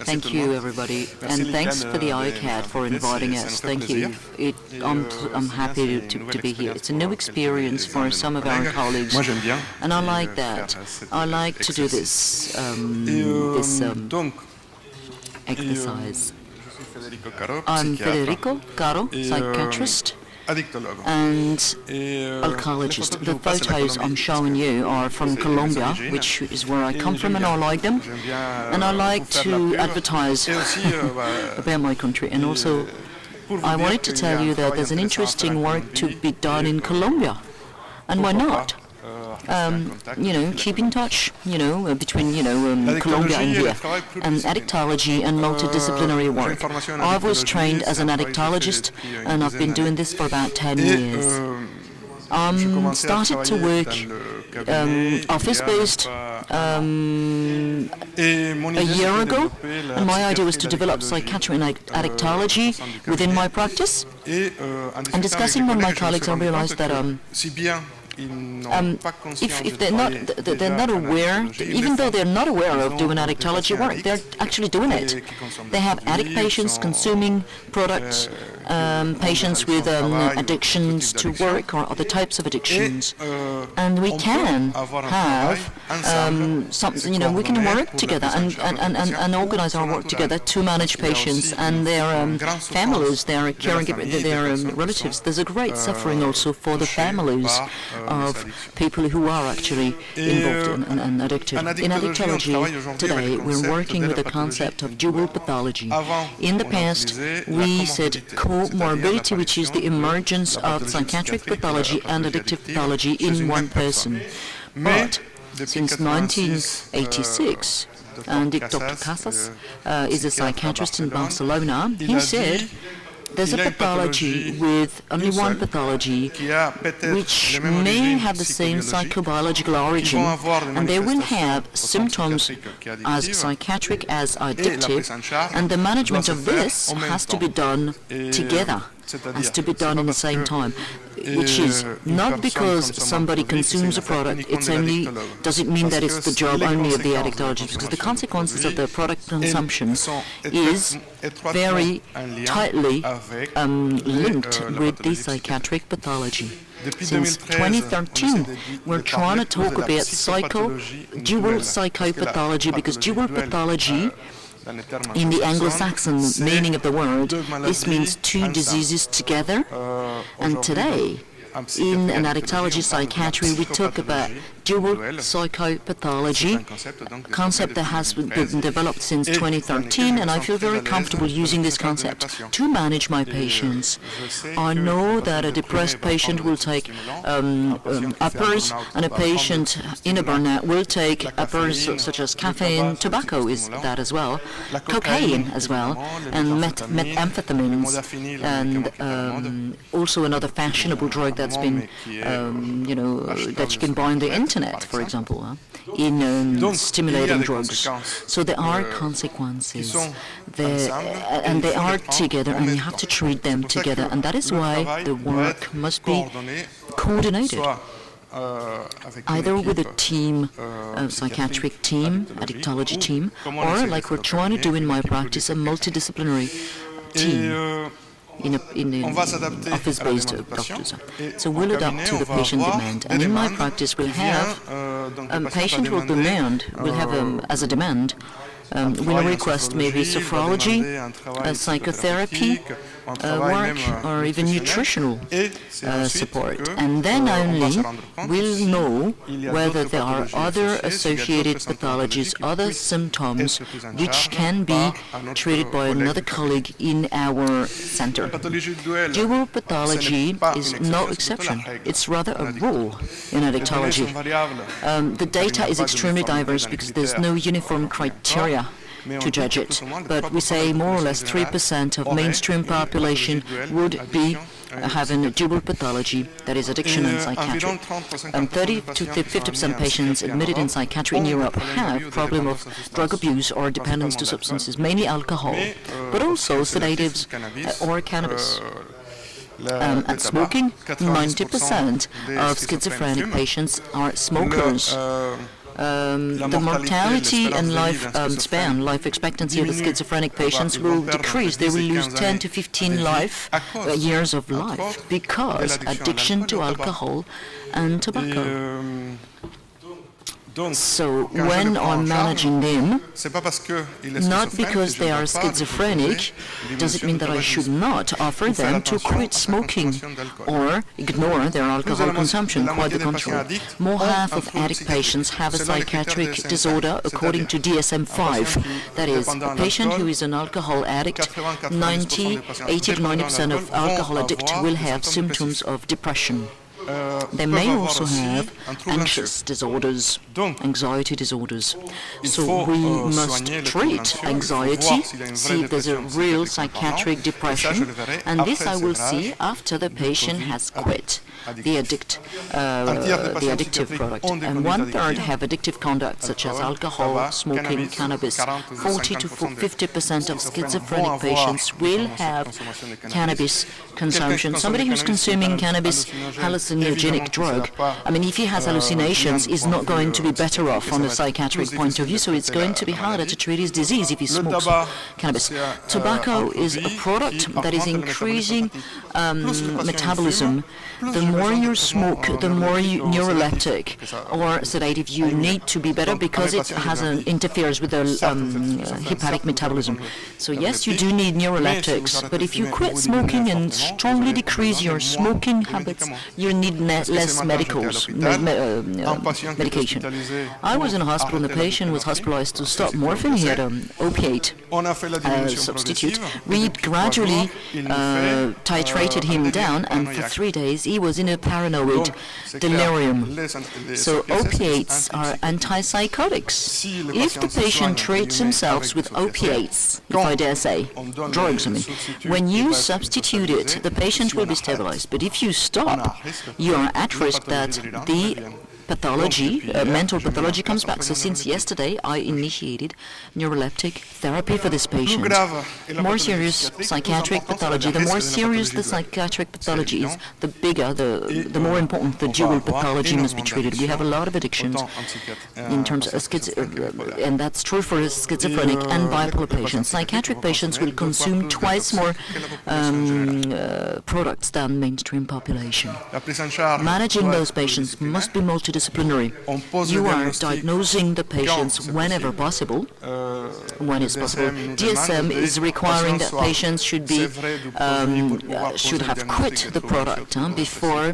Thank you, everybody, and thanks for the iCAAD for inviting us. Thank you. I'm happy to be here. It's a new experience for some of our colleagues, and I like that. I like to do this exercise. I'm Federico Caro, psychiatrist and alcohologist. The photos I'm showing you are from Colombia, which is where I come from, and I like them. And I like to advertise about my country. And also, I wanted to tell you that there's an interesting work to be done in Colombia. And why not? Keep in touch, between, Colombia and here, and addictology and multidisciplinary work. I was trained as an addictologist, and I've been doing this for about 10 years. Started to work office-based a year ago, and my idea was to develop psychiatry and addictology within my practice. And discussing with my colleagues, I realized that if they're not aware, even though they're not aware of doing addictology work, they're actually doing it. They have addict patients consuming products, patients with addictions to work or other types of addictions, and we can have something. We can work together and organize our work together to manage patients and their families, their caregivers, their relatives. There's a great suffering also for the families of people who are actually involved and addicted. In addictology today, we're working with the concept of dual pathology. In the past, we said comorbidity, which is the emergence of psychiatric pathology and addictive pathology in one person. But since 1986, and Dr. Casas is a psychiatrist in Barcelona, he said there's a pathology with only one pathology which may have the same psychobiological origin, and they will have symptoms as psychiatric as addictive, and the management of this has to be done together, has to be done in the same time, which is not because somebody consumes a product, it's only, doesn't mean that it's the job only of the addictologist, because the consequences of the product consumption is very tightly linked with the psychiatric pathology. Since 2013, we're trying to talk about dual psychopathology, because dual pathology, in the Anglo-Saxon meaning of the word, this means two diseases together. And today, in an addictology psychiatry, we talk about dual psychopathology, a concept that has been developed since 2013, and I feel very comfortable using this concept to manage my patients. I know that a depressed patient will take uppers, and a patient in a burnout will take uppers such as caffeine, tobacco is that as well, cocaine as well, and methamphetamines, and also another fashionable drug that's been, that you can buy on the internet, for example, in stimulating drugs. So there are consequences, and they are together, and you have to treat them together, and that is why the work must be coordinated, either with a team, a psychiatric team, addictology team, or like we're trying to do in my practice, a multidisciplinary team. In office-based doctors. So we'll adapt to the patient demand. And in my practice, we'll have a patient will demand, will have as a demand, will request maybe sophrology, psychotherapy, work, or even nutritional support. And then only we'll know whether there are other associated pathologies, other symptoms, which can be treated by another colleague in our center. Dual pathology is no exception. It's rather a rule in addictology. The data is extremely diverse because there's no uniform criteria to judge it, but we say more or less 3% of mainstream population would be having a dual pathology, that is addiction and psychiatry. 30 to 50% patients admitted in psychiatry in Europe have problem of drug abuse or dependence to substances, mainly alcohol, but also sedatives or cannabis. And smoking, 90% of schizophrenic patients are smokers. the mortality and life life expectancy of the schizophrenic patients will decrease. They will lose 10 to 15 years of life because addiction to alcohol and tobacco. So when I'm managing them, not because they are schizophrenic, does it mean that I should not offer them to quit smoking or ignore their alcohol consumption. Quite the contrary. More half of addict patients have a psychiatric disorder according to DSM-5. That is, a patient who is an alcohol addict, 80 to 90% of alcohol addict will have symptoms of depression. They may also have anxious disorders, anxiety disorders. So we must treat anxiety, see if there's a real psychiatric depression, and this I will see after the patient has quit the addictive product. And 1/3 have addictive conduct, such as alcohol, smoking, cannabis. 40 to 50% of schizophrenic patients will have cannabis consumption. Somebody who's consuming cannabis, hallucinogenic drug, I mean, if he has hallucinations, he's not going to be better off from a psychiatric point of view, so it's going to be harder to treat his disease if he smokes cannabis. Tobacco is a product that is increasing metabolism. The more you smoke, the more neuroleptic or sedative you need to be better because it has interferes with the hepatic metabolism. So yes, you do need neuroleptics, but if you quit smoking and strongly decrease your smoking habits, you need less medication. I was in a hospital and the patient was hospitalized to stop morphine. He had an opiate substitute. We gradually titrated him down, and for 3 days he was in a paranoid delirium. So opiates are antipsychotics. If the patient treats himself with opiates, if I dare say, drugs, I mean, when you substitute it, the patient will be stabilized. But if you stop, you are at risk that the pathology, mental pathology comes back. So since yesterday, I initiated neuroleptic therapy for this patient. More serious psychiatric pathology. The more serious the psychiatric pathology is, the bigger, the more important the dual pathology must be treated. We have a lot of addictions in terms of and that's true for schizophrenic and bipolar patients. Psychiatric patients will consume twice more products than mainstream population. Managing those patients must be multidisciplinary. You are diagnosing the patients whenever possible, when it's possible. DSM is requiring that patients should have quit the product before,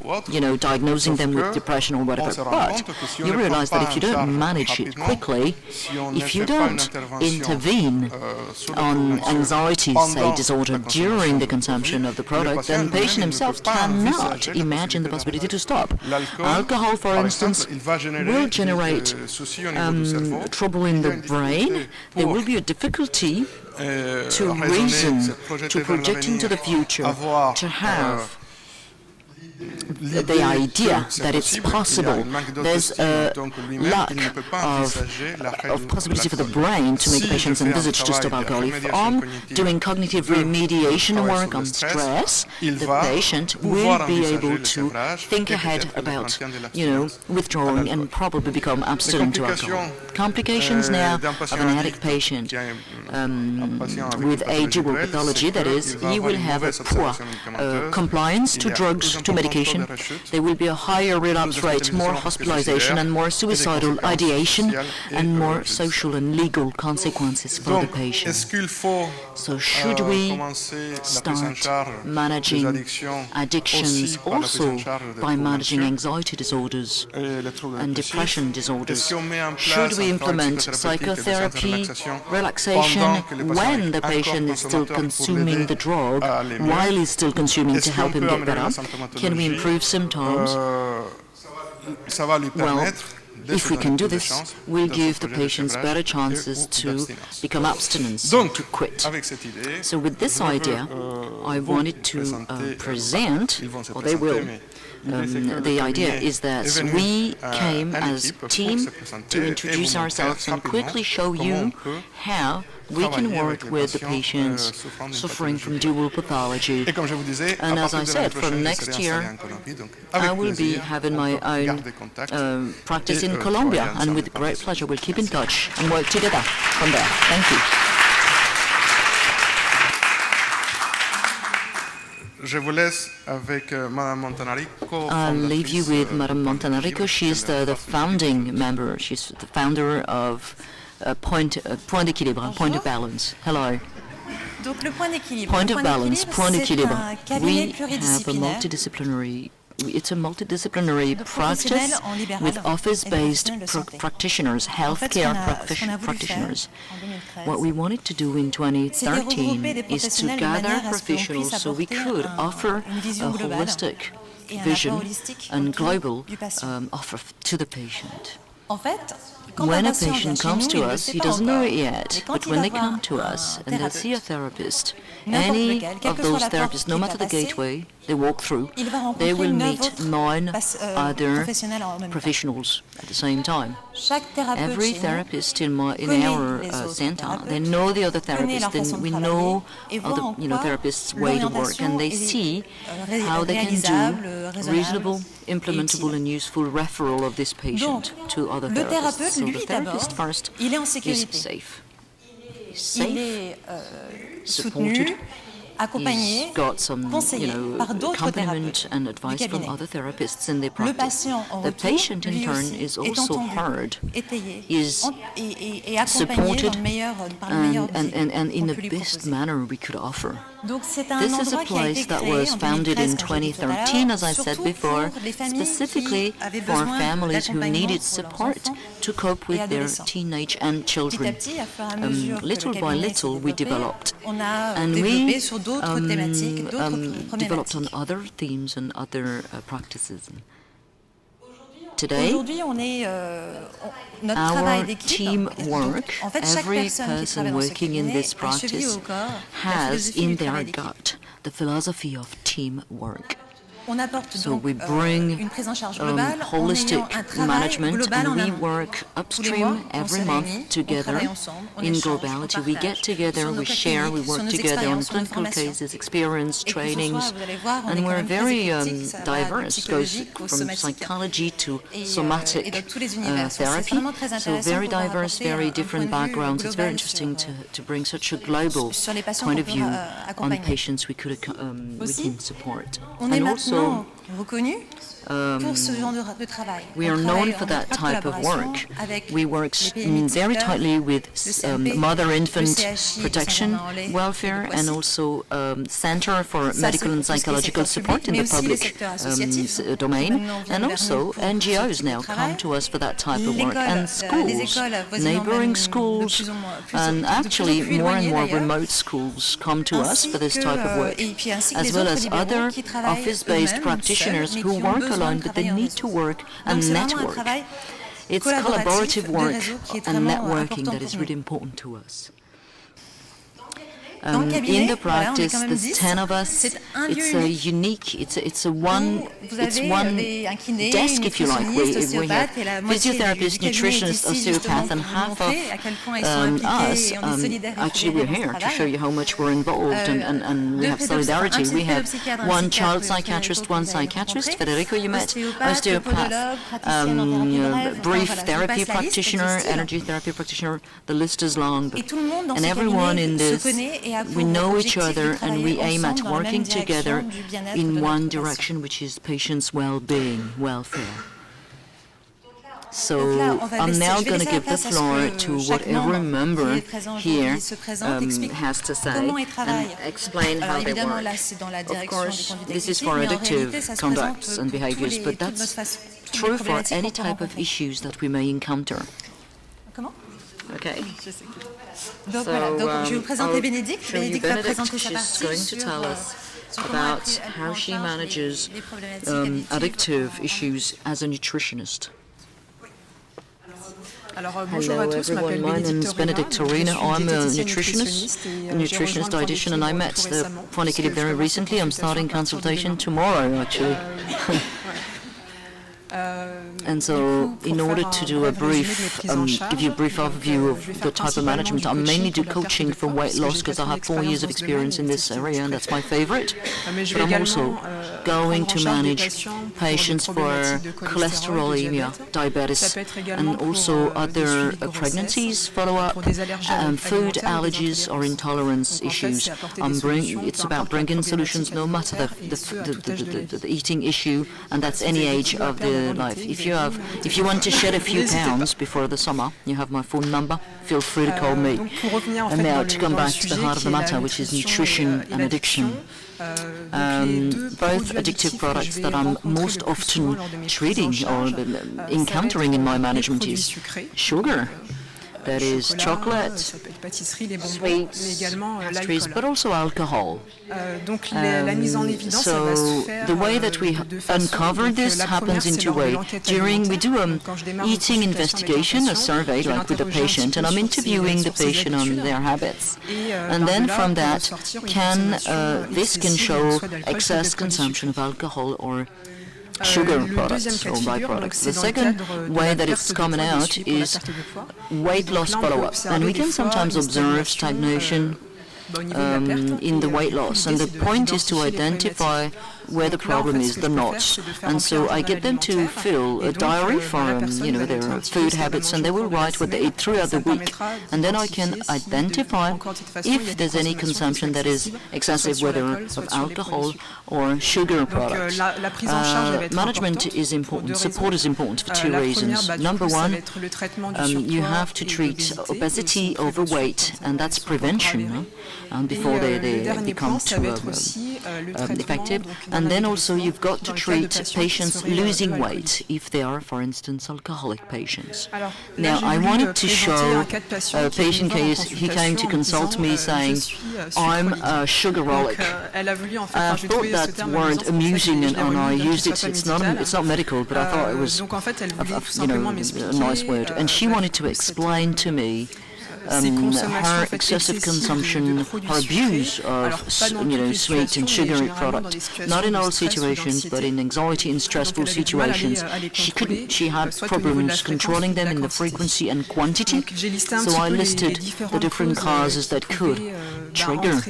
diagnosing them with depression or whatever. But you realize that if you don't manage it quickly, if you don't intervene on anxiety, say, disorder during the consumption of the product, then the patient himself cannot imagine the possibility to stop. Alcohol, for instance, will generate trouble in the brain. There will be a difficulty to reason, to project into the future, to have the idea that it's possible. There's a lack of possibility for the brain to make patients envisage to stop alcohol. If I'm doing cognitive remediation work on stress, the patient will be able to think ahead about, withdrawing and probably become abstinent to alcohol. Complications now of an addict patient with a dual pathology, that is, he will have a poor compliance to drugs, to medication. There will be a higher relapse rate, more hospitalization and more suicidal ideation and more social and legal consequences for the patient. So should we start managing addictions also by managing anxiety disorders and depression disorders? Should we implement psychotherapy, relaxation when the patient is still consuming the drug, while he's still consuming to help him get better? Can we improve symptoms? Well, if we can do this, we'll give the patients better chances to become abstinent, to quit. So with this idea, I wanted to present, or they will, the idea is that we came as a team to introduce ourselves and quickly show you how we can work with the patients suffering from dual pathology. And as I said, from next year, I will be having my own practice in Colombia, and with great pleasure we'll keep in touch and work together from there. Thank you. I'll leave you with Madame Montinari. She's the founding member. She's the founder of Point d'Équilibre, Point of Balance. Hello. Point of Balance, Point d'Équilibre. We have a multidisciplinary. It's a multidisciplinary practice with office-based practitioners, healthcare practitioners. What we wanted to do in 2013 is to gather professionals so we could offer a holistic vision and global offer to the patient. When a patient comes to us, he doesn't know it yet, but when they come to us and they see a therapist, any of those therapists, no matter the gateway they walk through, they will meet 9 other professionals at the same time. Every therapist in our center, they know the other therapists, then we know other therapists' way to work, and they see how they can do reasonable, implementable and useful referral of this patient to other therapists. So the therapist first is safe. He's safe, supported. He's got some, accompaniment and advice from other therapists in their practice. The patient, in turn, is also heard, is supported, and in the best manner we could offer. This is a place that was founded in 2013, as I said before, specifically for families who needed support to cope with their teenage and children. Little by little, we developed, and we developed on other themes and other practices. Today, our teamwork, every person working in this practice has in their gut the philosophy of teamwork. So we bring holistic management, and we work upstream every month together in globality. We get together, we share, we work together on clinical cases, experience, trainings, and we're very diverse. It goes from psychology to somatic therapy, so very diverse, very different backgrounds. It's very interesting to bring such a global point of view on patients we can support. And also, we are known for that type of work. We work very tightly with mother-infant protection, welfare, and also Center for Medical and Psychological Support in the public domain. And also NGOs now come to us for that type of work. And schools, neighboring schools, and actually more and more remote schools come to us for this type of work, as well as other office-based practitioners who work alone, but they need to work and network. It's collaborative work and networking that is really important to us. In the practice, there's 10 of us. It's a unique, it's one desk, if you like. We have physiotherapists, nutritionists, osteopaths, and half of us, actually we're here to show you how much we're involved, and we have solidarity. We have one child psychiatrist, one psychiatrist, Federico you met, osteopath, brief therapy practitioner, energy therapy practitioner, the list is long, and everyone in this, we know each other, and we aim at working together in one direction, which is patients' well-being, welfare. So I'm now going to give the floor to what every member here has to say and explain how they work. Of course, this is for addictive conducts and behaviors, but that's true for any type of issues that we may encounter. Okay. So, je vais vous présenter Bénédicte. Bénédicte va présenter sa partie. She's going to tell us about how she manages addictive issues as a nutritionist. Hello everyone, my name is Bénédicte Torina. I'm a nutritionist, dietitian, and I met the Point d'Équilibre very recently. I'm starting consultation tomorrow, actually. And so, in order to do a brief, give you a brief overview of the type of management, I mainly do coaching for weight loss because I have 4 years of experience in this area, and that's my favorite. But I'm also going to manage patients for cholesterolemia, diabetes, and also other pregnancies follow-up, food allergies or intolerance issues. It's about bringing solutions no matter the eating issue, and that's any age of the life. If you want to shed a few pounds before the summer, you have my phone number. Feel free to call me. And now to come back to the heart of the matter, which is nutrition and addiction. Both addictive products that I'm most often treating or encountering in my management is sugar. That is chocolate, sweets, pastries, but also alcohol. So the way that we uncover this happens in two ways. We do an eating investigation, a survey like with the patient, and I'm interviewing the patient on their habits. And then from that, this can show excess consumption of alcohol or sugar products or byproducts. The second way that it's coming out is weight loss follow-up. And we can sometimes observe stagnation in the weight loss. And the point is to identify where the problem is, the knots. And so I get them to fill a diary for their food habits, and they will write what they eat throughout the week. And then I can identify if there's any consumption that is excessive, whether of alcohol or sugar products. Management is important, support is important for two reasons. Number one, you have to treat obesity, overweight, and that's prevention before they become too effective. And then also you've got to treat patients losing weight if they are, for instance, alcoholic patients. Now, I wanted to show a patient case. He came to consult me saying, I'm a sugaraholic. I thought that word amusing, and I used it. It's not medical, but I thought it was a nice word. And she wanted to explain to me her excessive consumption, her abuse of sweet and sugary products. Not in all situations, but in anxiety and stressful situations. She had problems controlling them in the frequency and quantity. So I listed the different causes that could trigger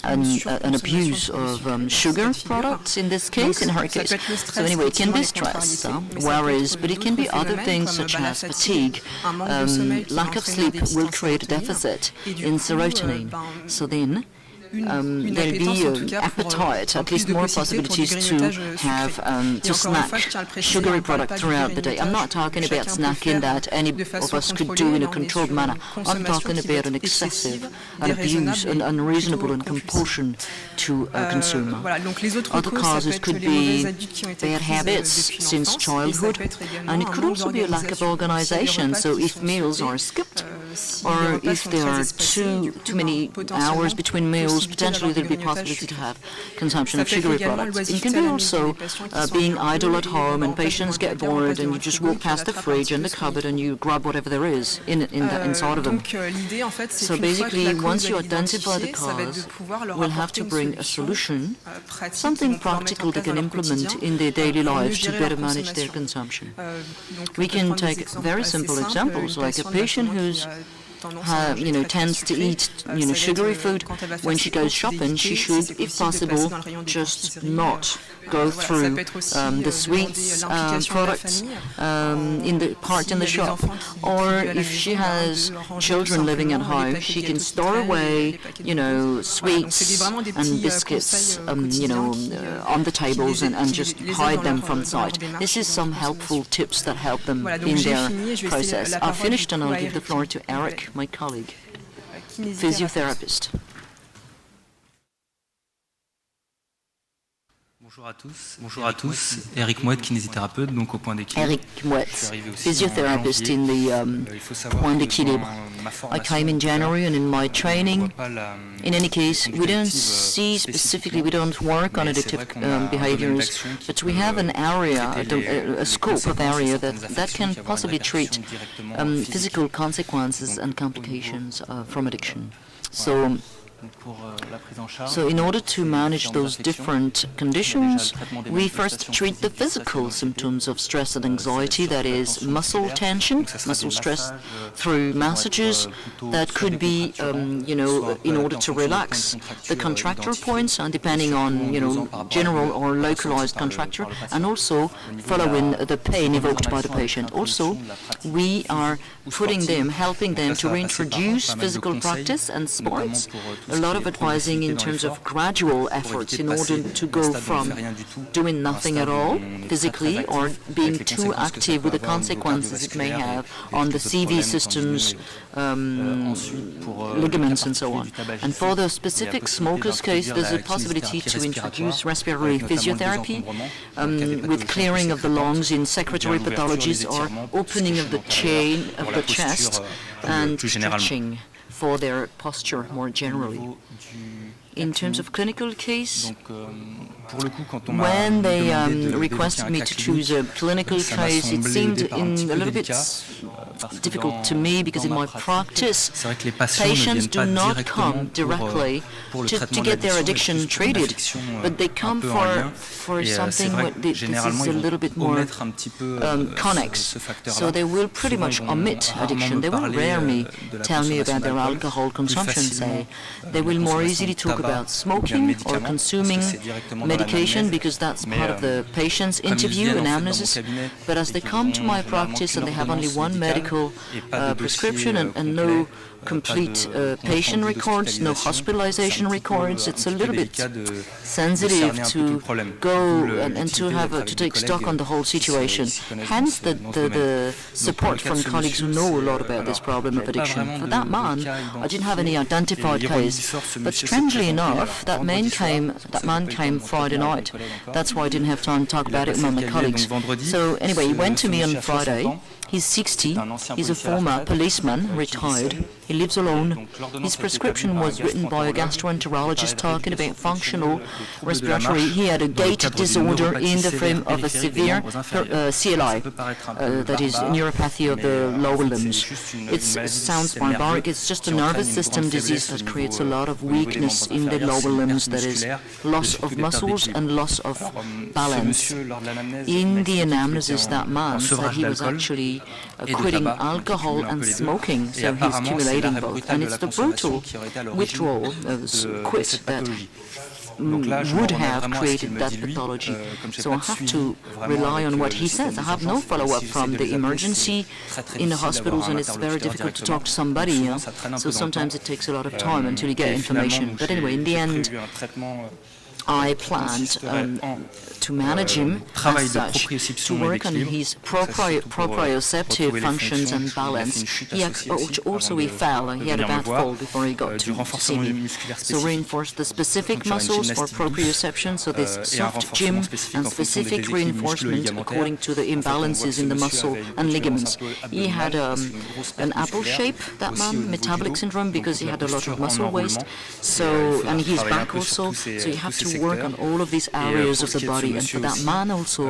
an abuse of sugar products in this case, in her case. So anyway, it can be stress, worries, but it can be other things such as fatigue. Lack of sleep will create a deficit in serotonin. So then there'll be appetite, at least more possibilities to have to snack sugary product throughout the day. I'm not talking about snacking that any of us could do in a controlled manner. I'm talking about an excessive, an abuse, an unreasonable and compulsion to consume. Other causes could be bad habits since childhood, and it could also be a lack of organization. So if meals are skipped, or if there are too many hours between meals, potentially there will be possibility to have consumption of sugary products. It can be also being idle at home, and patients get bored and you just walk past the fridge and the cupboard and you grab whatever there is inside of them. So basically, once you identify the cause, we'll have to bring a solution, something practical they can implement in their daily lives to better manage their consumption. We can take very simple examples, like a patient who's tends to eat sugary food. When she goes shopping, she should, if possible, just not go through the sweets products in the shop. Or if she has children living at home, she can store away sweets and biscuits on the tables and just hide them from sight. This is some helpful tips that help them in their process. I've finished, and I'll give the floor to Eric, my colleague, physiotherapist. Bonjour à tous. Eric Mouette, kinésithérapeute, donc au point d'équilibre. Eric Mouette, physiotherapist in the point d'équilibre. I came in January, and in my training, in any case, we don't see specifically, we don't work on addictive behaviors, but we have an area, a scope of area that can possibly treat physical consequences and complications from addiction. So So in order to manage those different conditions, we first treat the physical symptoms of stress and anxiety, that is muscle tension, muscle stress through massages. That could be, in order to relax the contracture points, and depending on, general or localized contracture, and also following the pain evoked by the patient. Also, we are helping them to reintroduce physical practice and sports. A lot of advising in terms of gradual efforts in order to go from doing nothing at all physically or being too active with the consequences it may have on the CV systems, ligaments and so on. And for the specific smoker's case, there's a possibility to introduce respiratory physiotherapy with clearing of the lungs in secretory pathologies or opening of the chain of the chest and stretching for their posture more generally. In terms of clinical case, when they requested me to choose a clinical case, it seemed a little bit difficult to me because in my practice, patients do not come directly to get their addiction treated, but they come for something this is a little bit more connex. So they will pretty much omit addiction. They will rarely tell me about their alcohol consumption, say. They will more easily talk about smoking or consuming medication because that's part of the patient's interview and anamnesis. But as they come to my practice and they have only one medical prescription and no complete patient records, no hospitalization records, it's a little bit sensitive to go and to take stock on the whole situation. Hence the support from colleagues who know a lot about this problem of addiction. For that man, I didn't have any identified case, but strangely enough, that man came Friday night. That's why I didn't have time to talk about it with my colleagues. So anyway, he went to me on Friday. He's 60, he's a former policeman, retired, he lives alone. His prescription was written by a gastroenterologist talking about functional respiratory. He had a gait disorder in the frame of a severe CLI, that is neuropathy of the lower limbs. It sounds barbaric, it's just a nervous system disease that creates a lot of weakness in the lower limbs, that is loss of muscles and loss of balance. In the anamnesis, that man said he was actually quitting alcohol and smoking, so he's accumulating both. And it's the brutal withdrawal, quit, that would have created that pathology. So I have to rely on what he says. I have no follow-up from the emergency in the hospitals, and it's very difficult to talk to somebody. So sometimes it takes a lot of time until you get information. But anyway, in the end, I planned to manage him as such, to work on his proprioceptive functions and balance. He fell, he had a bad fall before he got to see me. So reinforce the specific muscles for proprioception, so this soft gym and specific reinforcement according to the imbalances in the muscle and ligaments. He had an apple shape, that man, metabolic syndrome, because he had a lot of muscle waste, and his back also, so you have to work on all of these areas of the body. And for that man also,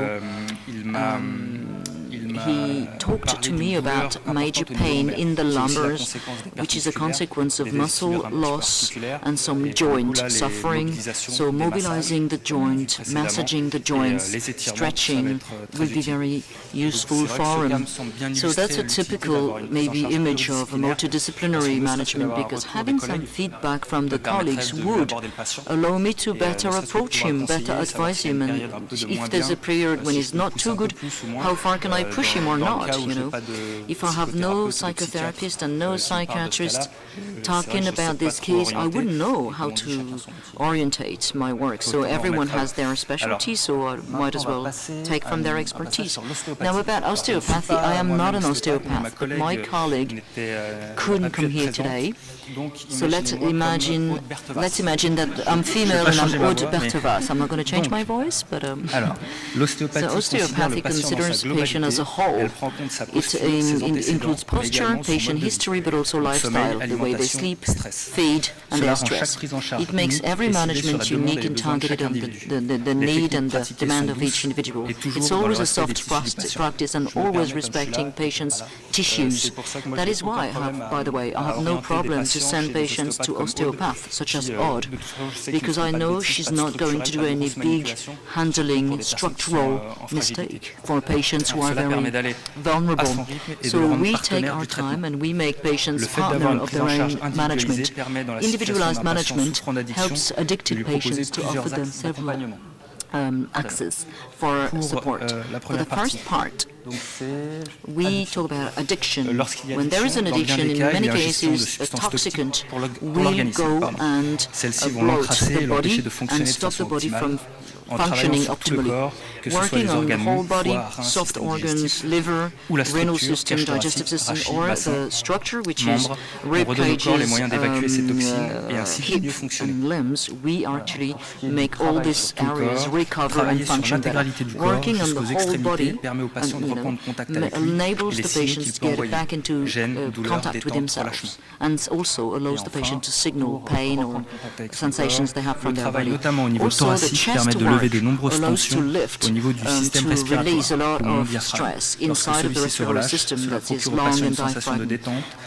he talked to me about major pain in the lumbars, which is a consequence of muscle loss and some joint suffering. So mobilizing the joint, massaging the joints, stretching will be very useful for him. So that's a typical maybe image of a multidisciplinary management, because having some feedback from the colleagues would allow me to better approach him, better advise him, and if there's a period when he's not too good, how far can I push him or not, If I have no psychotherapist and no psychiatrist talking about this case, I wouldn't know how to orientate my work. So everyone has their specialty, so I might as well take from their expertise. Now about osteopathy, I am not an osteopath, but my colleague couldn't come here today. So let's imagine that I'm female and I'm Aude Berthevas. I'm not going to change my voice, but so osteopathy considers the patient as a whole. It includes posture, patient history, but also lifestyle, the way they sleep, feed, and their stress. It makes every management unique and targeted on the need and the demand of each individual. It's always a soft practice and always respecting patients' tissues. That is why, by the way, I have no problem to send patients to osteopaths, such as Odd, because I know she's not going to do any big handling structural mistake for patients who are very vulnerable. So we take our time and we make patients partner of their own management. Individualized management helps addicted patients to offer them several access for support. For the first part, we talk about addiction. When there is an addiction, in many cases, a toxicant will go and bloat the body and stop the body from functioning optimally. Working on the whole body, soft organs, liver, renal system, digestive system, or the structure, which is rib cages, hip and limbs, we actually make all these areas recover and function better. Working on the whole body enables the patients to get back into contact with themselves, and also allows the patient to signal pain or sensations they have from their body. Also, the chest work allows to lift, to release a lot of stress inside of the respiratory system that is lung and diaphragm.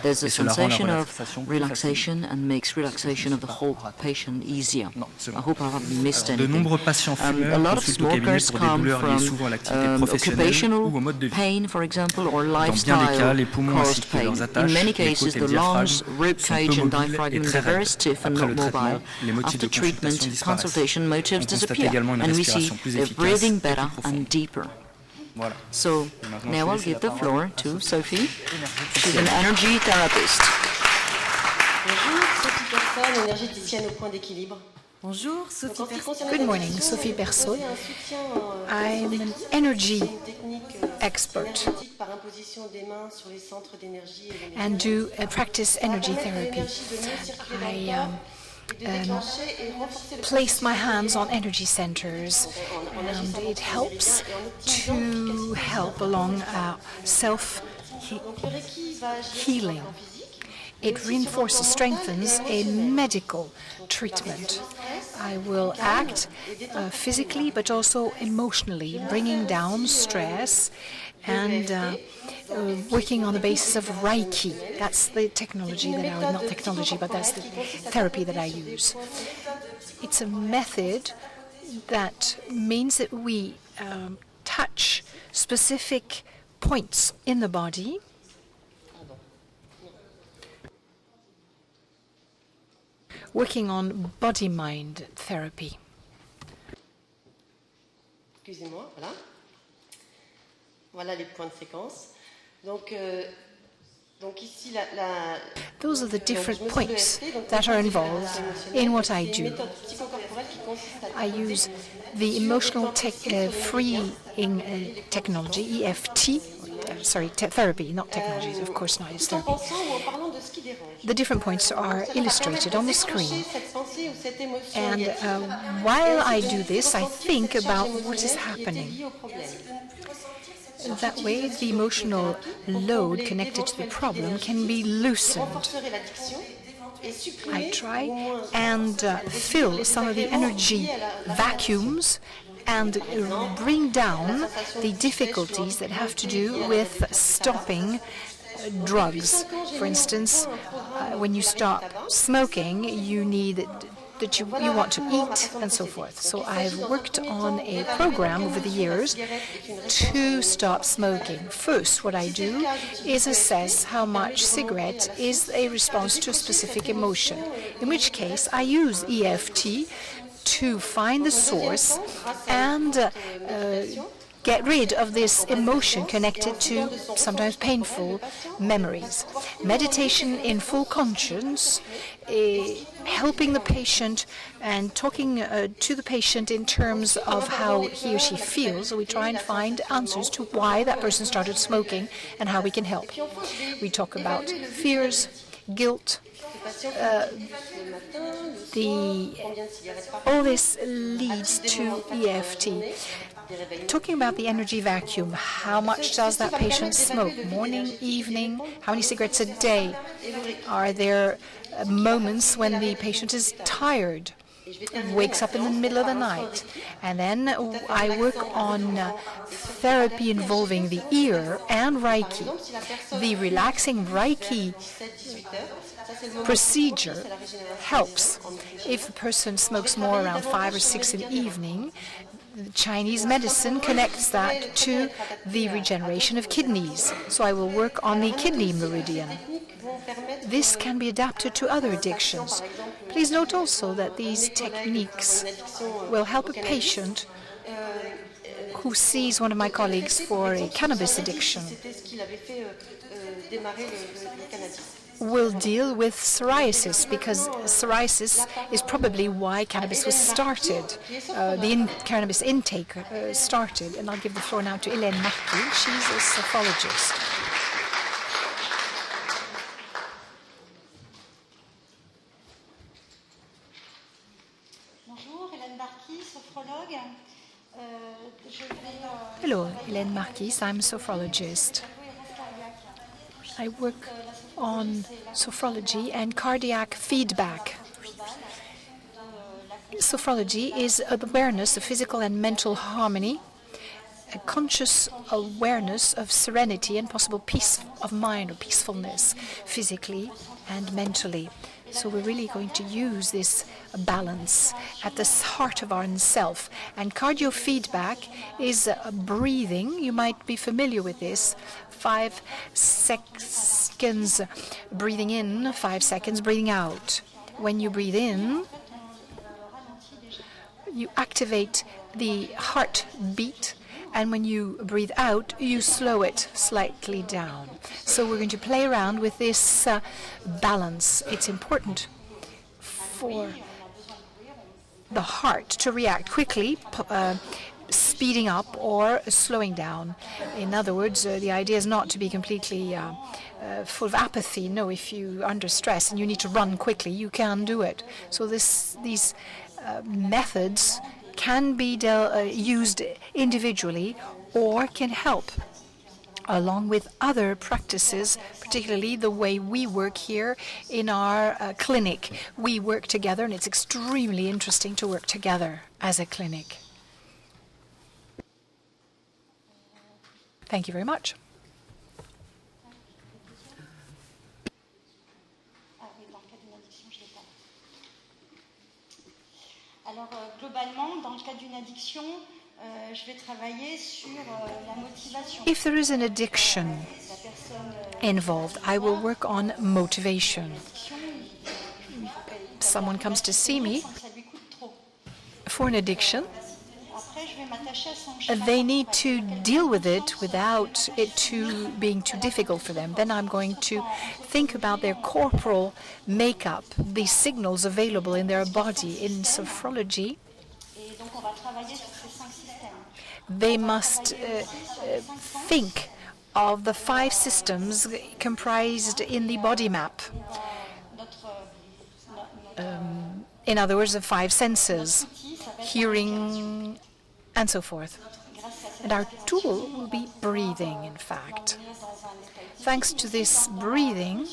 There's a sensation of relaxation and makes relaxation of the whole patient easier. I hope I haven't missed anything. A lot of smokers come from occupational pain, for example, or lifestyle-caused pain. In many cases, the lungs, rib cage, and diaphragm are very stiff and not mobile. After treatment, consultation, motives disappear, and we see they're breathing better and deeper. So now I'll give the floor to Sophie. She's an energy therapist. Bonjour, Sophie Persaud. Good morning, Sophie Persaud. I'm an energy expert and do practice energy therapy. I place my hands on energy centers, and it helps to help along self-healing. It reinforces, strengthens a medical treatment. I will act physically but also emotionally, bringing down stress and working on the basis of Reiki. That's the technology that not technology, but that's the therapy that I use. It's a method that means that we touch specific points in the body working on body-mind therapy. Excusez-moi, voilà. Voilà les points de séquence. Donc ici, those are the different points that are involved in what I do. I use the emotional freeing technology, EFT, therapy, not technology, of course not, it's therapy. The different points are illustrated on the screen. And while I do this, I think about what is happening. That way, the emotional load connected to the problem can be loosened. I try and fill some of the energy vacuums and bring down the difficulties that have to do with stopping drugs. For instance, when you stop smoking, you need that you want to eat and so forth. So I've worked on a program over the years to stop smoking. First, what I do is assess how much cigarette is a response to a specific emotion, in which case I use EFT to find the source and get rid of this emotion connected to sometimes painful memories. Meditation in full conscience, helping the patient and talking to the patient in terms of how he or she feels. So we try and find answers to why that person started smoking and how we can help. We talk about fears, guilt, all this leads to EFT. Talking about the energy vacuum, how much does that patient smoke? Morning, evening? How many cigarettes a day? Are there moments when the patient is tired, wakes up in the middle of the night? And then I work on therapy involving the ear and Reiki. The relaxing Reiki procedure helps. If the person smokes more around 5 or 6 in the evening, Chinese medicine connects that to the regeneration of kidneys. So I will work on the kidney meridian. This can be adapted to other addictions. Please note also that these techniques will help a patient who sees one of my colleagues for a cannabis addiction will deal with psoriasis, because psoriasis is probably why cannabis was started, cannabis intake started. And I'll give the floor now to Hélène Marquis. She's a sophrologist. Hello, Hélène Marquis. I'm a sophrologist. I work on sophrology and cardiac feedback. Sophrology is awareness of physical and mental harmony, a conscious awareness of serenity and possible peace of mind or peacefulness physically and mentally. So we're really going to use this balance at the heart of our self. And cardiofeedback is breathing. You might be familiar with this. 5 seconds breathing in, 5 seconds breathing out. When you breathe in, you activate the heartbeat, and when you breathe out, you slow it slightly down. So we're going to play around with this balance. It's important for the heart to react quickly, speeding up or slowing down. In other words, the idea is not to be completely full of apathy. No, if you're under stress and you need to run quickly, you can do it. So these methods can be used individually or can help along with other practices, particularly the way we work here in our clinic. We work together, and it's extremely interesting to work together as a clinic. Thank you very much. Alors, globalement, dans le cas d'une addiction, je vais travailler sur la motivation. If there is an addiction involved, I will work on motivation. Someone comes to see me for an addiction. They need to deal with it without it being too difficult for them. Then I'm going to think about their corporal makeup, the signals available in their body. In sophrology, they must think of the 5 systems comprised in the body map. In other words, the 5 senses, hearing, and so forth. And our tool will be breathing, in fact. Thanks to this breathing,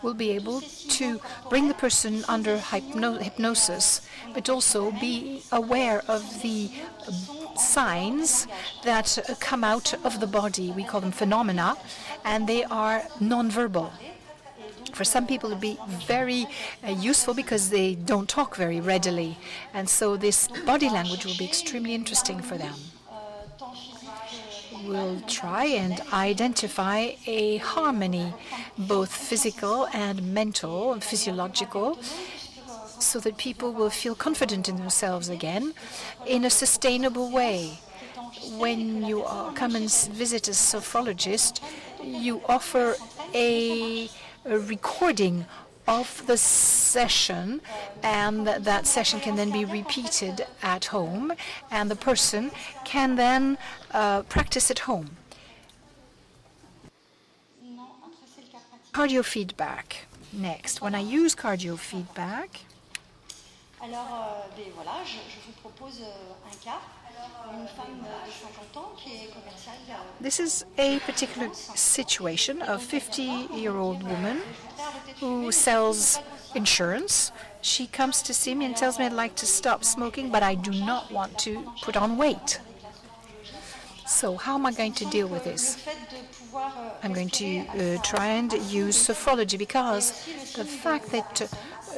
we'll be able to bring the person under hypnosis, but also be aware of the signs that come out of the body. We call them phenomena, and they are nonverbal. For some people, it will be very useful because they don't talk very readily. And so this body language will be extremely interesting for them. We'll try and identify a harmony, both physical and mental and physiological, so that people will feel confident in themselves again in a sustainable way. When you come and visit a sophrologist, you offer a recording of the session, and that session can then be repeated at home, and the person can then practice at home. Cardiofeedback. Next, when I use cardiofeedback, une femme de 50 ans qui est commerciale. This is a particular situation of a 50-year-old woman who sells insurance. She comes to see me and tells me I'd like to stop smoking, but I do not want to put on weight. So how am I going to deal with this? I'm going to try and use sophrology, because the fact that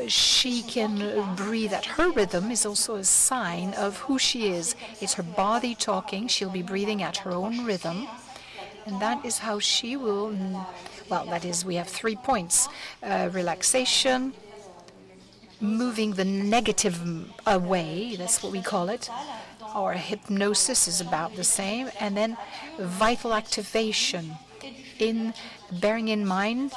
she can breathe at her rhythm is also a sign of who she is. It's her body talking. She'll be breathing at her own rhythm. And that is how she will, well, that is, we have 3 points. Relaxation, moving the negative away, that's what we call it. Or hypnosis is about the same. And then vital activation, in bearing in mind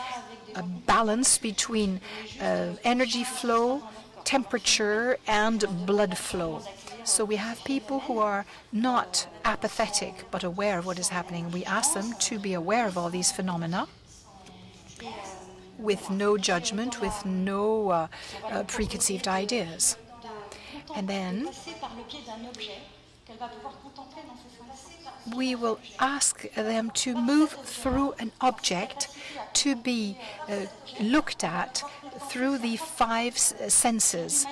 a balance between energy flow, temperature, and blood flow. So we have people who are not apathetic but aware of what is happening. We ask them to be aware of all these phenomena with no judgment, with no preconceived ideas. And then we will ask them to move through an object to be looked at through the 5 senses.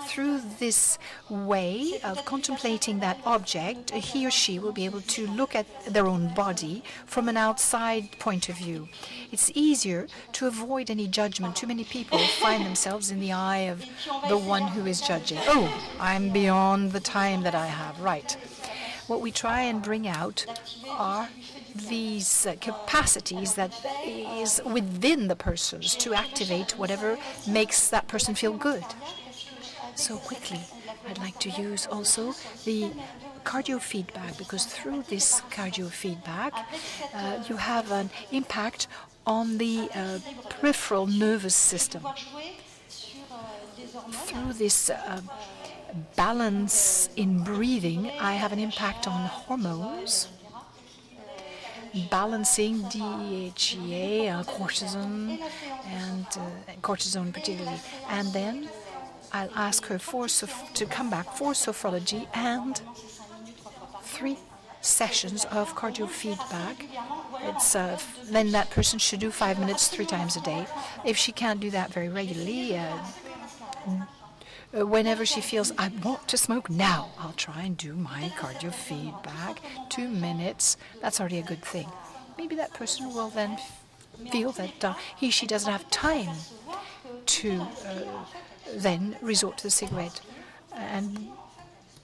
Through this way of contemplating that object, he or she will be able to look at their own body from an outside point of view. It's easier to avoid any judgment. Too many people find themselves in the eye of the one who is judging. Oh, I'm beyond the time that I have. Right. What we try and bring out are these capacities that is within the persons to activate whatever makes that person feel good. So quickly, I'd like to use also the cardio feedback, because through this cardio feedback, you have an impact on the peripheral nervous system. Through this balance in breathing, I have an impact on hormones, balancing DHEA, cortisone, and cortisone particularly. And then I'll ask her to come back for sophrology and 3 sessions of cardio feedback. It's then that person should do 5 minutes 3 times a day. If she can't do that very regularly, whenever she feels, I want to smoke now, I'll try and do my cardio feedback, 2 minutes. That's already a good thing. Maybe that person will then feel that she doesn't have time to then resort to the cigarette. And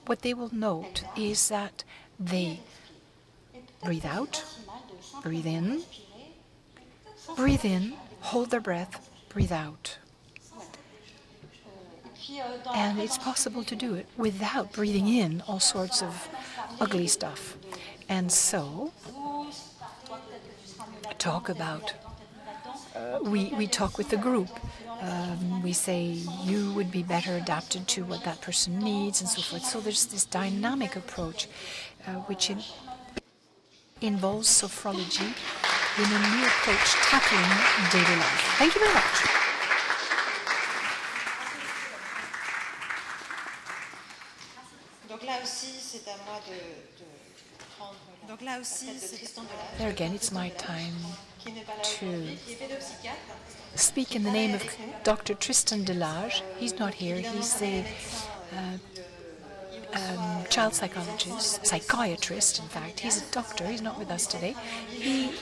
what they will note is that they breathe out, breathe in, hold their breath, breathe out. And it's possible to do it without breathing in all sorts of ugly stuff. And so, talk about, we talk with the group. We say, you would be better adapted to what that person needs and so forth. So there's this dynamic approach which involves sophrology in a new approach tackling daily life. Thank you very much. There again, it's my time to speak in the name of Dr. Tristan Delage. He's not here. He's a child psychiatrist, in fact. He's a doctor. He's not with us today. He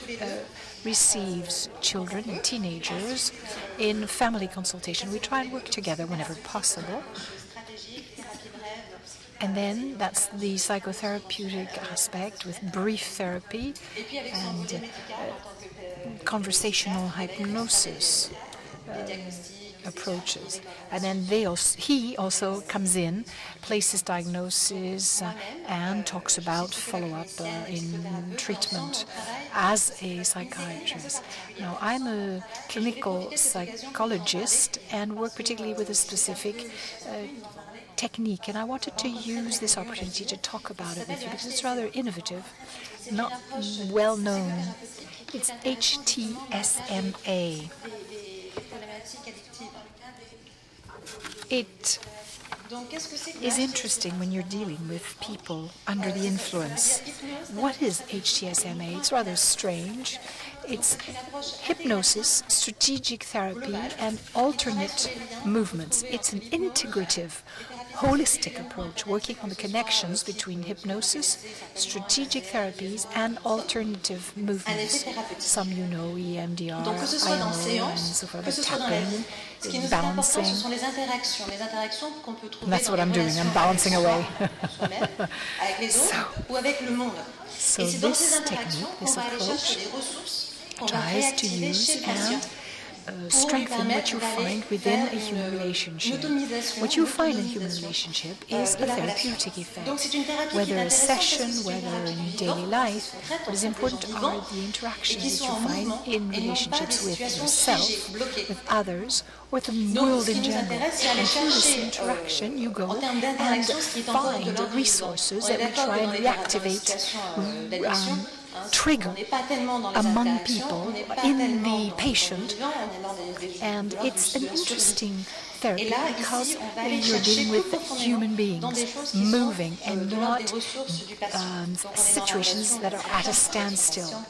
receives children and teenagers in family consultation. We try and work together whenever possible. And then that's the psychotherapeutic aspect with brief therapy and conversational hypnosis approaches. And then he also comes in, places diagnosis, and talks about follow-up in treatment as a psychiatrist. Now, I'm a clinical psychologist and work particularly with a specific technique, and I wanted to use this opportunity to talk about it with you because it's rather innovative, not well known. It's HTSMA. It is interesting when you're dealing with people under the influence. What is HTSMA? It's rather strange. It's hypnosis, strategic therapy, and alternate movements. It's an integrative, holistic approach, working on the connections between hypnosis, strategic therapies, and alternative movements. Some you know, EMDR, IMO, and so forth, but tapping, balancing. That's what I'm doing, I'm balancing away. So this technique, this approach, tries to use and strengthen what you find within a human relationship. What you find in a human relationship is a therapeutic effect. Whether a session, whether in daily life, what is important are the interactions that you find in relationships with yourself, with others, or with the world in general. And through this interaction, you go and find resources that will try and reactivate trigger among people in the patient, and it's an interesting therapy because you're dealing with human beings moving and not situations that are at a standstill,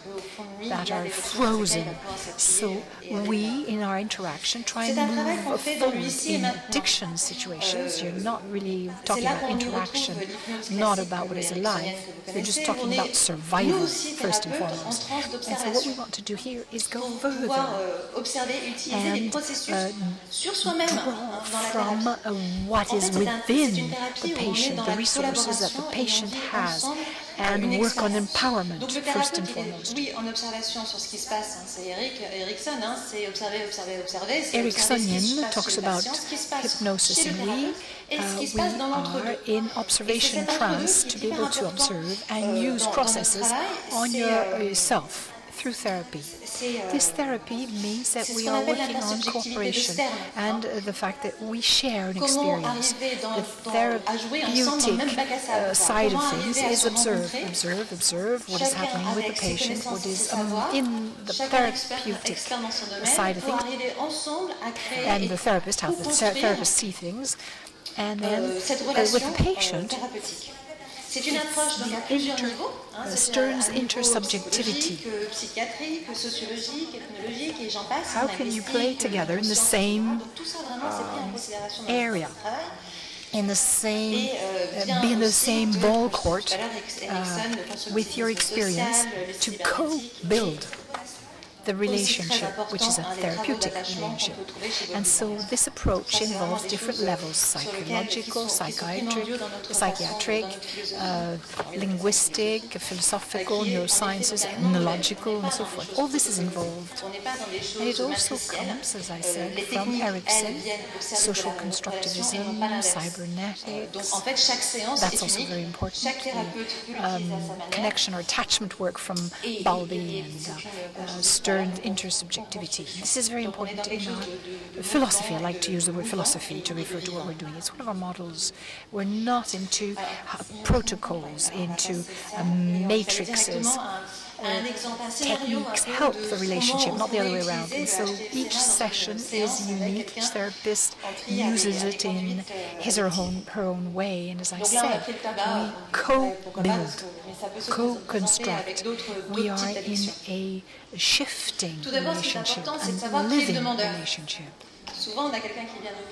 that are frozen. So we, in our interaction, try and move forward in addiction situations. You're not really talking about interaction, not about what is alive. You're just talking about survival, first and foremost. And so what we want to do here is go further and draw from what is within the patient, the resources that the patient has, and work on empowerment, first and foremost. Ericksonian talks about hypnosis, and we are in observation trance to be able to observe and use processes on yourself through therapy. This therapy means that we are working on cooperation and the fact that we share an experience. The therapeutic side of things is observe what is happening with the patient, what is in the therapeutic side of things, and the therapist, how the therapist see things, and then with the patient, Stern's intersubjectivity. How can you play together in the same area, in the same, be in the same ball court with your experience to co-build the relationship, which is a therapeutic relationship. And so this approach involves different levels: psychological, psychiatric, linguistic, philosophical, neurosciences, ethnological, and so forth. All this is involved. And it also comes, as I said, from Erikson, social constructivism, cybernetics. That's also very important. Connection or attachment work from Bowlby and Stern, intersubjectivity. This is very important in our philosophy. I like to use the word philosophy to refer to what we're doing. It's one of our models. We're not into protocols, into matrices. Techniques help the relationship, not the other way around. And so each session is unique. Each therapist uses it in his or her own way. And as I said, we co-build, co-construct. We are in a shifting relationship, a living relationship.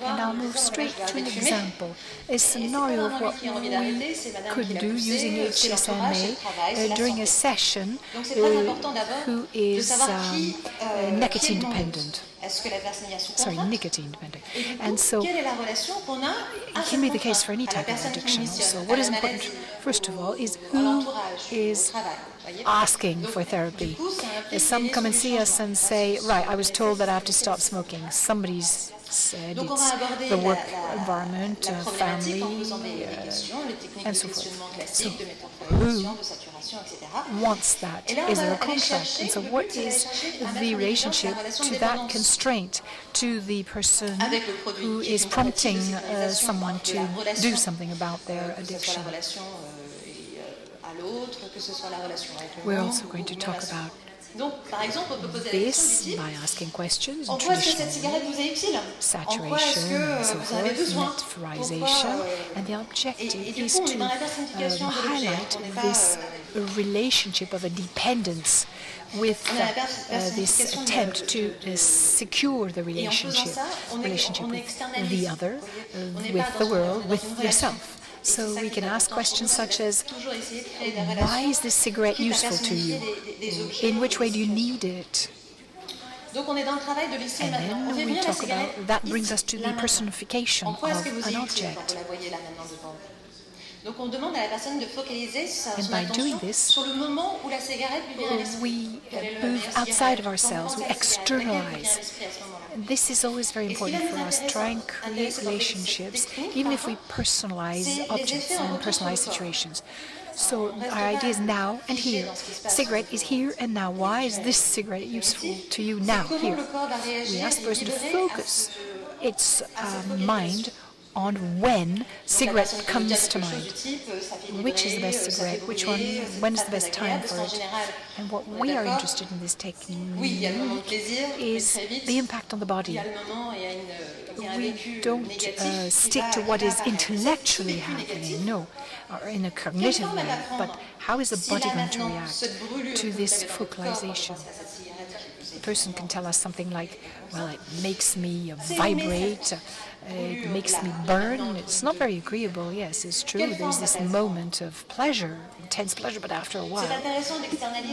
And I'll move straight to an example, a scenario of what we could do using HSMA during a session who is nicotine dependent. And so it can be the case for any type of addiction also. What is important, first of all, is who is asking for therapy. Some come and see us and say, right, I was told that I have to stop smoking. Somebody's said it's the work environment, family, and so forth. So who wants that? Is there a contract? And so what is the relationship to that constraint, to the person who is prompting someone to do something about their addiction? We're also going to talk about Donc, par exemple, on peut poser la question this du type, by asking questions en quoi est-ce que cette cigarette vous est utile? En quoi est-ce saturation and so que vous avez forth, besoin? metaphorization, and the Et objective du is coup, on est to dans la personnification de l'objet. highlight On n'est pas, this relationship of a dependence with on a la this personnification attempt to secure the Et en faisant relationship, ça, on with externalise. the other, On n'est with pas the dans world, une with réaction. yourself. Et c'est So ça we qui est can ask important. questions such as, Toujours essayer de créer des why relations, is this cigarette quitte à useful to you? personnifier des objets In et which way des do you situations. need it? Donc on est dans le travail de l'ici et And maintenant. On then fait we venir la talk cigarette about, that brings ici, us to là the maintenant. personification En quoi est-ce que of vous an est utile quand object. vous la voyez là maintenant devant vous? Donc on demande à la personne de focaliser son by doing attention this, sur le moment où la cigarette lui vient à l'esprit. We Quelle est la move meilleure outside cigarette? of Quand vous ourselves, we pensez à la cigarette, laquelle vous vient à externalize. l'esprit à ce moment-là? This is always very Et ce qui va important nous for us, intéresser, try and create dans relationships, cette technique, even par if we contre, personalize c'est les objects effets en and retour personalize sur le corps. situations. So On reste our idea is pas now and figé here. dans ce qui se passe Cigarette sur is le here and now. Why is this cigarette useful to you now, comment here? le corps va réagir We ask the et person to vibrer focus its mind on when cigarette comes to mind. Which is the best cigarette? Which one? When is the best time for it? And what we are interested in this technique is the impact on the body. We don't stick to what is intellectually happening, no, or in a cognitive way, but how is the body going to react to this focalization? A person can tell us something like, well, it makes me vibrate, it makes me burn. It's not very agreeable, yes, it's true. There's this moment of pleasure, intense pleasure, but after a while,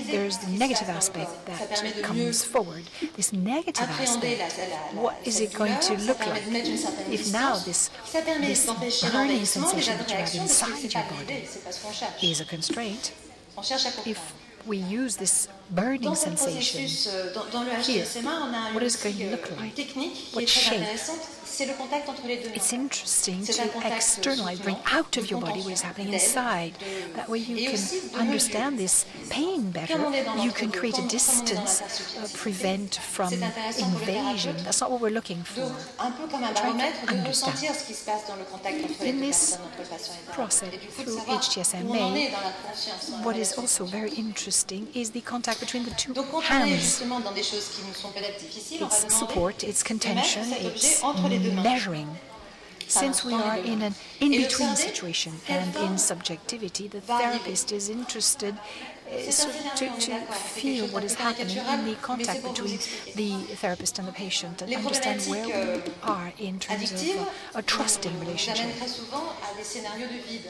there's the negative aspect that comes forward. This negative aspect, what is it going to look like? If now this burning sensation that you have inside your body is a constraint, if we use this burning sensation here, what is it going to look like? What shape? It's interesting to externalize, bring out of your body what is happening inside. That way you can understand this pain better. You can create a distance, prevent from invasion. That's not what we're looking for. Try to understand. In this process, through HTSMA, what is also very interesting is the contact between the two hands. It's support, it's contention, it's measuring. Since we are in an in-between situation and in subjectivity, the therapist is interested to feel what is happening in the contact between the therapist and the patient and understand where we are in terms of a trusting relationship.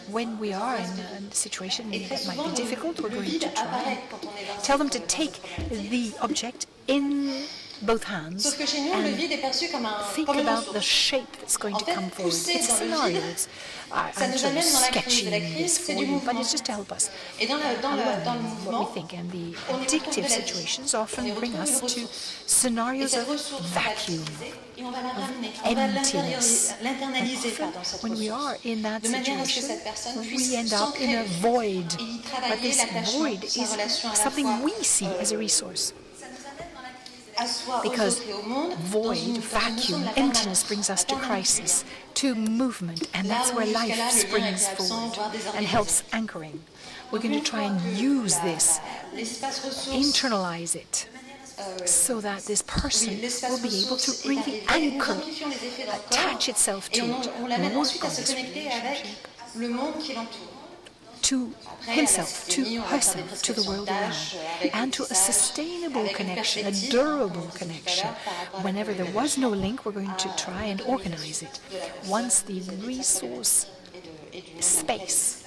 When we are in a situation that might be difficult, we're going to try and tell them to take the object in both hands and think about the shape that's going to come forward. It's a scenario. I'm sort of sketching this for you, but it's just to help us learn what we think. And the addictive situations often bring us to scenarios of vacuum, of emptiness. And often, when we are in that situation, we end up in a void. But this void is something we see as a resource. Because void, vacuum, emptiness brings us to crisis, to movement, and that's where life springs forward and helps anchoring. We're going to try and use this, internalize it, so that this person will be able to really anchor, attach itself to it, work on this relationship, to himself, to herself, to the world around, and to a sustainable connection, a durable connection. Whenever there was no link, we're going to try and organize it. Once the resource space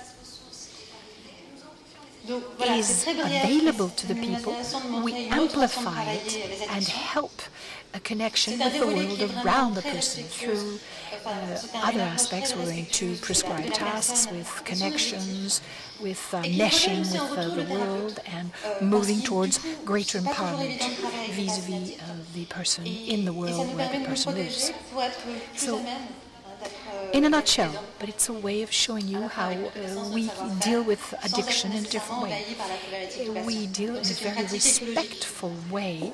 is available to the people, we amplify it and help a connection with the world around the person through other aspects. We're going to prescribe tasks with connections, with meshing with the world and moving towards greater empowerment vis-a-vis the person in the world where the person lives. So in a nutshell, but it's a way of showing you how we deal with addiction in a different way. We deal in a very respectful way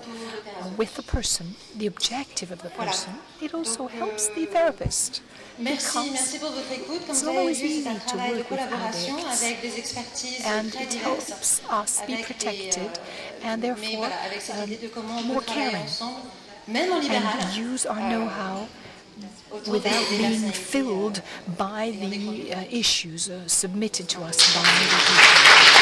with the person, the objective of the person. It also helps the therapist. Merci pour votre écoute. Comme It's vous not avez always vu, c'est easy un to travail de work with collaboration addicts, avec des expertises and très it diverses. helps us be protected and Mais therefore voilà, avec cette idée de comment on peut more travailler caring ensemble, même en libéral, and use our know-how autour without des being personnes filled by the issues submitted to us by the people.